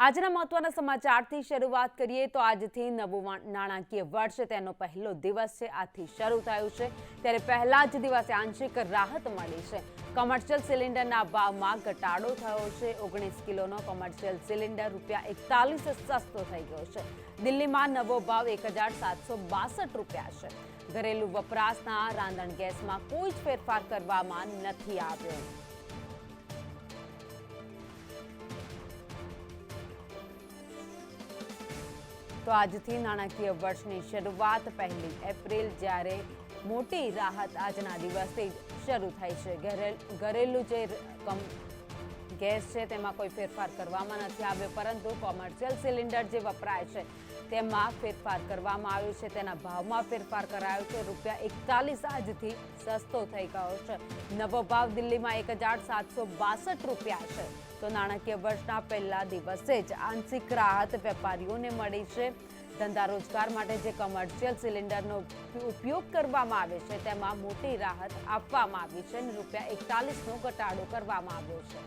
આજના મહત્વના સમાચારથી શરૂઆત કરીએ તો આજથી નવું નાણાકીય વર્ષ તેનો પહેલો દિવસ છે. આજથી શરૂ થયું છે ત્યારે પહેલા જ દિવસે આંશિક રાહત મળી છે. કોમર્શિયલ સિલિન્ડરના ભાવમાં ઘટાડો થયો છે. 19 કિલોનો કોમર્શિયલ સિલિન્ડર ₹41 સસ્તો થઈ ગયો છે. દિલ્હીમાં નવો ભાવ ₹1762 છે. ઘરેલું વપરાશના રાંધણ ગેસમાં કોઈ જ ફેરફાર કરવામાં નથી આવ્યો. તો આજથી નાણાકીય વર્ષની શરૂઆત 1 એપ્રિલ જ્યારે મોટી રાહત આજના દિવસથી શરૂ થઈ છે. ઘરેલું જે ગેસ છે તેમાં કોઈ ફેરફાર કરવામાં નથી આવ્યો, પરંતુ કોમર્શિયલ સિલિન્ડર જે વપરાય છે તેમાં ફેરફાર કરવામાં આવ્યું છે. તેના ભાવમાં ફેરફાર કરાયો છે. ₹41 આજથી સસ્તો થઈ ગયો છે. નવો ભાવ દિલ્હીમાં ₹1762 છે. તો નાણાકીય વર્ષના પહેલા દિવસે જ આંશિક રાહત વેપારીઓને મળી છે. ધંધા રોજગાર માટે જે કોમર્શિયલ સિલિન્ડરનો ઉપયોગ કરવામાં આવે છે તેમાં મોટી રાહત આપવામાં આવી છે અને ₹41નો ઘટાડો કરવામાં આવ્યો છે.